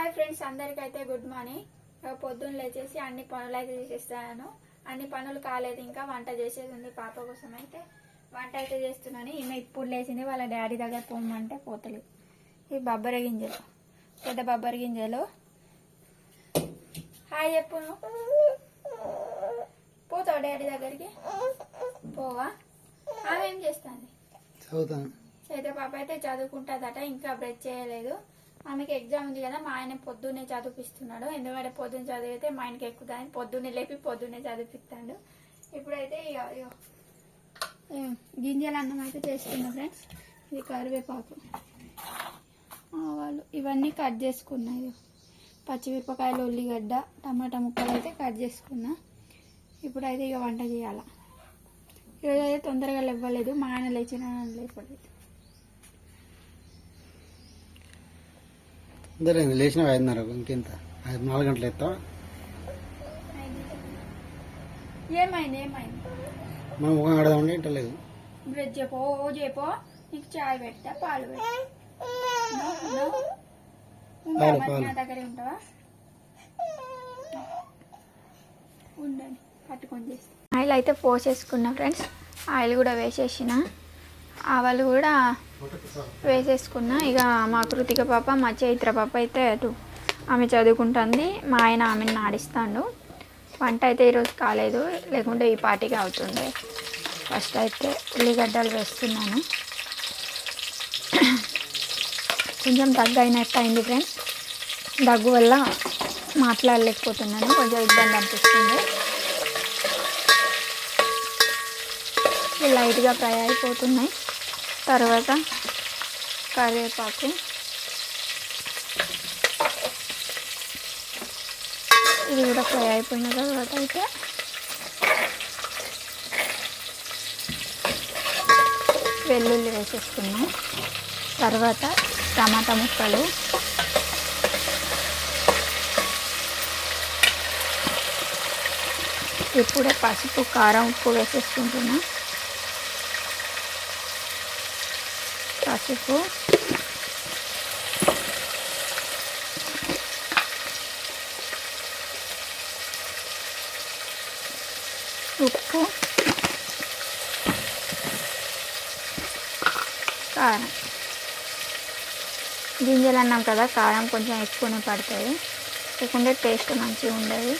Hi friends, అందరికైతే good morning. పొద్దున్న లేచేసి అన్ని పనులు అయితే చేసేస్తాను. అన్ని పనులు కాలేదు, ఇంకా వంట చేసేది ఉంది. పాప కోసం అయితే వంట అయితే చేస్తున్నాను. ఈమె ఇప్పుడు లేచింది, వాళ్ళ డాడీ దగ్గర పోమంటే పోతలేదు. ఈ బొబ్బరి గింజలు, పెద్ద బొబ్బరి గింజలు. హాయ్ చెప్పు. పోతావు డాడీ దగ్గరికి? పోవా? ఆమె ఏం చేస్తుంది? చైత్ర పాప అయితే చదువుకుంటుందట, ఇంకా బ్రష్ చేయలేదు. ఆమెకి ఎగ్జామ్ ఉంది కదా, మా ఆయన పొద్దున్నే చదివిస్తున్నాడు. ఎందుకంటే పొద్దున్న చదివితే మా ఆయనకి ఎక్కుదని పొద్దున్నే లేపి పొద్దున్నే చదివిస్తాడు. ఇప్పుడైతే గింజల అన్నం అయితే చేస్తున్నా ఫ్రెండ్స్. ఇది కరివేపాకు, ఆవాలు ఇవన్నీ కట్ చేసుకున్నాయి. పచ్చిమిరపకాయలు, ఉల్లిగడ్డ, టమాటా ముక్కలు అయితే కట్ చేసుకున్నా. ఇప్పుడైతే వంట చేయాలి. ఈరోజు అయితే తొందరగా లేవ్వలేదు, మా ఆయన లేచిన లేపలేదు. లేచిన 5:30 ఇంకెంత 4 గంటలు ఎత్తావా? ఏమైంది మనం ముఖం ఆడదామంటే ఇంటలేదు. బ్రెడ్ చెప్పో చెప్పో, నీకు చాయ్ పెట్టా, పాలు పెట్టా. నా దగ్గరే ఉంటావా? ఉండండి, పట్టుకొని చేస్తా. ఆయిల్ అయితే పోసేసుకున్నా ఫ్రెండ్స్. ఆయిల్ కూడా వేసేసిన, ఆవాలు కూడా వేసేసుకున్నా. ఇక మా కృతిక పాప, మా చైత్ర పాప అయితే అటు ఆమె చదువుకుంటుంది, మా ఆయన ఆమెను ఆడిస్తాడు. వంట అయితే ఈరోజు కాలేదు, లేకుంటే ఈ పార్టీకి అవుతుండే. ఫస్ట్ అయితే ఉల్లిగడ్డలు వేస్తున్నాను. కొంచెం దగ్గు అయినట్టు అయింది ఫ్రెండ్స్. దగ్గు వల్ల మాట్లాడలేకపోతున్నాను, కొంచెం ఇబ్బంది అనిపిస్తుంది. లైట్గా ఫ్రై అయిపోతున్నాయి. తర్వాత కరివేపాకు, ఇది కూడా ఫ్రై అయిపోయిన తర్వాత అయితే వెల్లుల్లి వేసేసుకున్నాం. తర్వాత టమాటా ముక్కలు, ఇప్పుడే పసుపు, కారం, ఉప్పు వేసేసుకుంటున్నా. పసుపు, ఉప్పు, కారం. గింజలు అన్నాం కదా, కారం కొంచెం ఎక్కువనే పడుతుంది, లేకుంటే టేస్ట్ మంచిగా ఉండదు.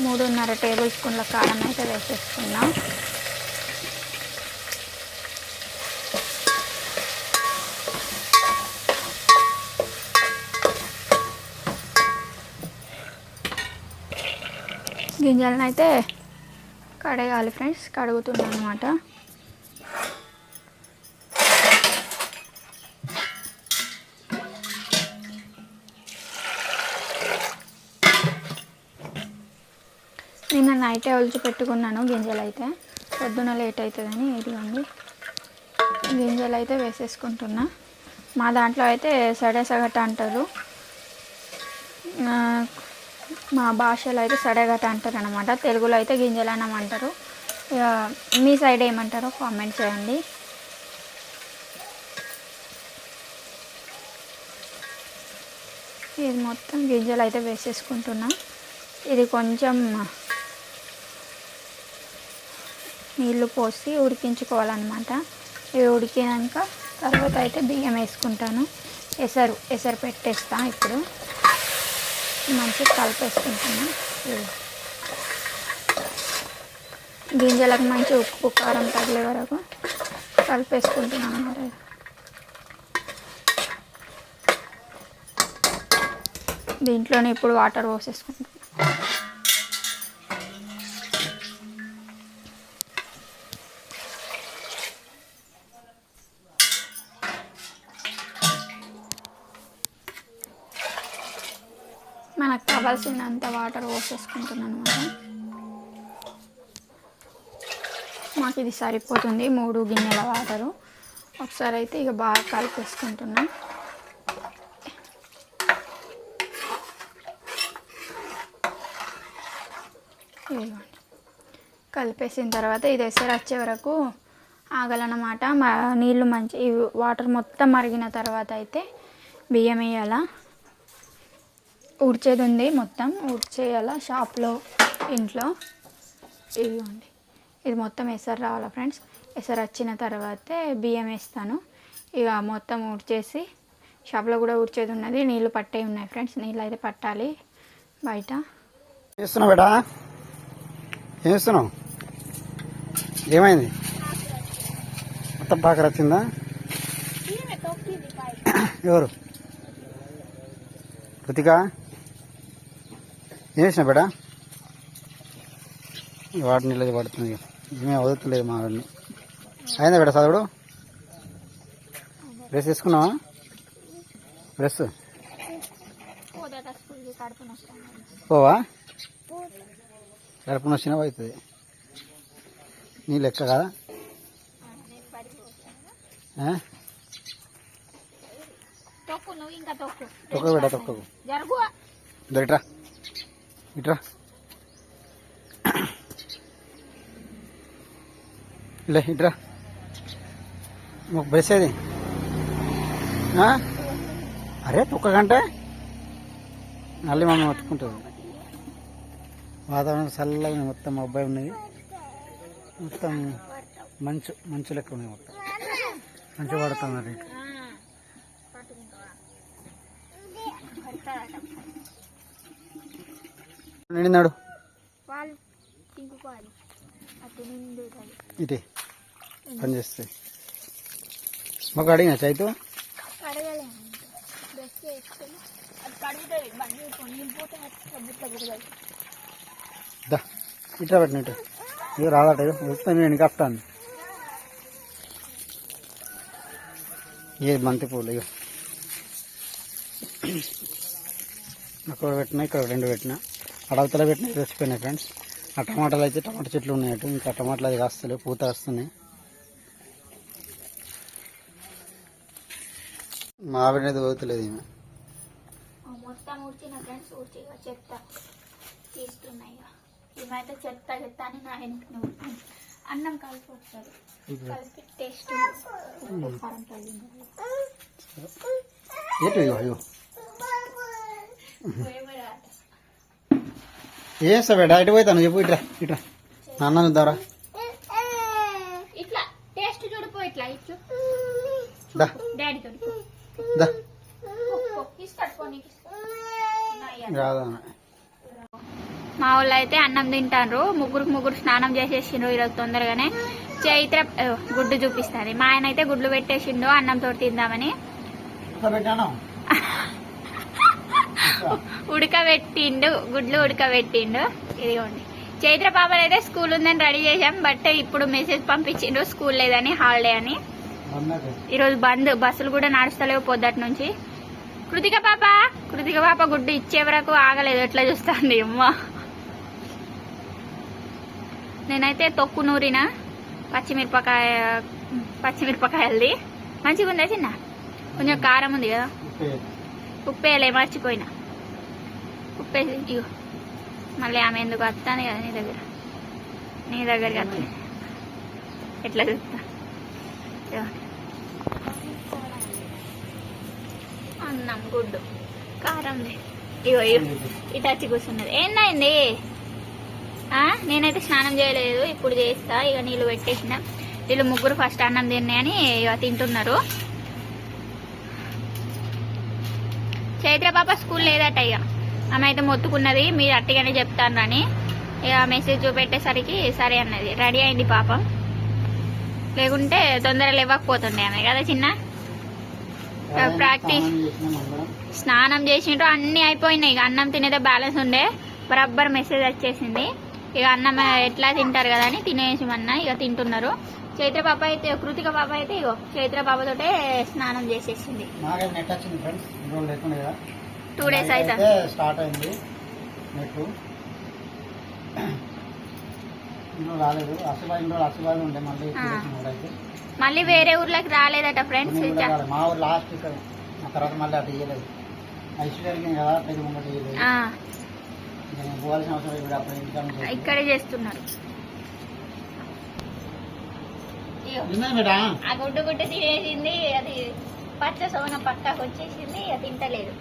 3.5 టేబుల్ స్పూన్ల కారం అయితే వేసేసుకున్నాం. గింజలను అయితే కడగాలి ఫ్రెండ్స్, కడుగుతున్నాను అన్నమాట. నిన్న నైటే ఒలిచి పెట్టుకున్నాను గింజలు అయితే, పొద్దున లేట్ అవుతుందని. ఇదిగోండి గింజలు అయితే వేసేసుకుంటున్నా. మా దాంట్లో అయితే సడేసగట అంటారు, మా భాషలో అయితే సడగట అంటారు అనమాట. తెలుగులో అయితే గింజలన్నం అంటారు. మీ సైడ్ ఏమంటారో కామెంట్ చేయండి. ఇది మొత్తం గింజలు అయితే వేసేసుకుంటున్నా. ఇది కొంచెం నీళ్ళు పోసి ఉడికించుకోవాలన్నమాట. ఇవి ఉడికినాక తర్వాత అయితే బియ్యం వేసుకుంటాను. ఎసరు పెట్టేస్తా. ఇప్పుడు మంచిగా కలిపేసుకుంటున్నాం. గింజలకు మంచి ఉప్పు, కారం తగిలే వరకు కలిపేసుకుంటున్నాం అన్నమాట. దీంట్లోనే ఇప్పుడు వాటర్ పోసేసుకుంటాం. మనకు కావాల్సినంత వాటర్ పోసేసుకుంటున్నాను అనమాట. మాకు ఇది సరిపోతుంది, 3 గిన్నెల వాటరు. ఒకసారి అయితే ఇక బాగా కలిపేసుకుంటున్నాం. కలిపేసిన తర్వాత ఇది ఎసరు వచ్చే వరకు ఆగాలన్నమాట. నీళ్ళు మంచి వాటర్ మొత్తం మరిగిన తర్వాత అయితే బియ్యం వేయాలా, ఊడ్చేది ఉంది, మొత్తం ఊడ్చేయాలా షాప్లో, ఇంట్లో. ఇదిగోండి, ఇది మొత్తం ఎసరు రావాలా ఫ్రెండ్స్. ఎసరు వచ్చిన తర్వాతే బియ్యం వేస్తాను. ఇక మొత్తం ఊడ్చేసి షాప్లో కూడా ఊడ్చేది ఉన్నది, నీళ్ళు పట్టే ఉన్నాయి ఫ్రెండ్స్. నీళ్ళు అయితే పట్టాలి బయట. చేస్తున్నావు బేటా? ఏం చేస్తున్నావు? ఏమైంది? మొత్తం పాకర వచ్చిందా? ఎవరు? కృతిక ఏం చేసినా బేటా? వాటి నీళ్ళు పడుతుంది, ఏమేమి వదులుతలేదు మా వాడిని. అయిందా బేటా చదువుడు? డ్రెస్ తీసుకున్నావా? డ్రెస్ పోవా? కడుపున వచ్చినా అవుతుంది. నీ లెక్క కదా? తొక్క బేటా, తొక్కకు. ఇట్రా ఇట్రా లే, ఇట్రా. బ్రష్ ఏది? అరే తొక్క గంట మళ్ళీ మమ్మీ మొత్తుకుంటుంది. వాతావరణం చల్లగా మొత్తం అబ్బాయి ఉన్నది, మొత్తం మంచు లెక్క ఉన్నాయి, మొత్తం మంచు పడుతున్నారు. నిండినాడు ఇటే పని చేస్తే మాకు అడిగిన చైతు ఇట్లా పెట్టినట్టు ఇక రాదట. వస్తాను నేను కప్తాను. ఏది బంతి పూలు ఇక అక్కడ పెట్టినా, ఇక్కడ 2 పెట్టినా, అడవతల పెట్టినా తెచ్చిపోయినాయి ఫ్రెండ్స్. ఆ టమాటాలు అయితే టమాటా చెట్లు ఉన్నాయట, ఇంకా టమాటాలు అది కాస్తలేవు, పూత వస్తున్నాయి. మా ఆవిడనేది పోతలేదు ఈమె. మొత్తం ఊడ్చిన ఫ్రెండ్స్, ఊడ్చి చెత్త తీస్తున్నాయి. ఇవైతే చెత్త చెత్త అని నా వెనక్కి అన్నం కలిపి వస్తారు, కలిపి టేస్ట్ ఏస్తా బేటా? ఇటు పోతాను చెప్పు. ఇట్రా ఇట్రా నాన్న చూద్దారా? ఇట్లా టేస్ట్ చూడిపో, ఇట్లా ఇట్లు డాడీతో మా వాళ్ళు అయితే అన్నం తింటారు. ముగ్గురు స్నానం చేసేసిండ్రు ఈరోజు తొందరగానే. చైత్ర గుడ్డు చూపిస్తుంది, మా ఆయన అయితే గుడ్లు పెట్టేసిండు అన్నంతో తిందామని. ఉడకబెట్టిండు, గుడ్లు ఉడకబెట్టిండు. ఇదిగోండి, చైత్ర పాపలు అయితే స్కూల్ ఉందని రెడీ చేసాం, బట్ ఇప్పుడు మెసేజ్ పంపించిండు స్కూల్ లేదని, హాలిడే అని. ఈరోజు బంద్, బస్సులు కూడా నడుస్తలేవు పొద్దుటి నుంచి. కృతిక పాప గుడ్డు ఇచ్చే వరకు ఆగలేదు, ఎట్లా చూస్తుంది అమ్మ. నేనైతే తొక్కు నూరిన పచ్చిమిరపకాయలది మంచిగా ఉందా చిన్న? కొంచెం కారం ఉంది కదా, ఉప్పేయలే, మర్చిపోయినా. ఉప్పేసి ఇగో మళ్ళీ ఆమె ఎందుకు వస్తాను కదా నీ దగ్గరికి వస్తాను, ఎట్లా చూస్తా. అన్నం గుడ్డు కారం ఇగో ఇటు వచ్చి కూర్చున్నది. ఏందైంది? నేనైతే స్నానం చేయలేదు, ఇప్పుడు చేస్తా. ఇక నీళ్ళు పెట్టేసిన. వీళ్ళు ముగ్గురు ఫస్ట్ అన్నం తిన్నాయని ఇక తింటున్నారు. చైత్ర పాప స్కూల్ లేదట, ఇక ఆమె అయితే మొత్తుకున్నది మీరు అట్టిగానే చెప్తాను అని. ఇక మెసేజ్ చూపెట్టేసరికి సరే అన్నది, రెడీ అయింది పాప. లేకుంటే తొందరగా లేవకపోతుండే ఆమె కదా చిన్న. ప్రాక్టీస్ స్నానం చేసిండ్రు, అన్ని అయిపోయినాయి. ఇక అన్నం తినేదే బ్యాలెన్స్ ఉండే, బరాబర్ మెసేజ్ వచ్చేసింది. ఇక అన్నం ఎట్లా తింటారు కదా అని తినేసిమన్నా, ఇక తింటున్నారు. చైత్ర పాప అయితే, కృతిక పాప అయితే ఇగో చైత్ర పాపతోటే స్నానం చేసేసింది. 2 days అయితే స్టార్ట్ అయింది. మళ్ళీ వేరే ఊర్లోకి రాలేదట ఫ్రెండ్స్. మా ఊరు లాస్ట్ ఇక్కడ, తర్వాత మళ్ళీ అటు ఇయ్యలేదు. ఇక్కడే చేస్తున్నారు. ఆ గుడ్డు తినేసింది, అది పచ్చ సోన పక్కకు వచ్చేసింది, ఇక తింటలేదు.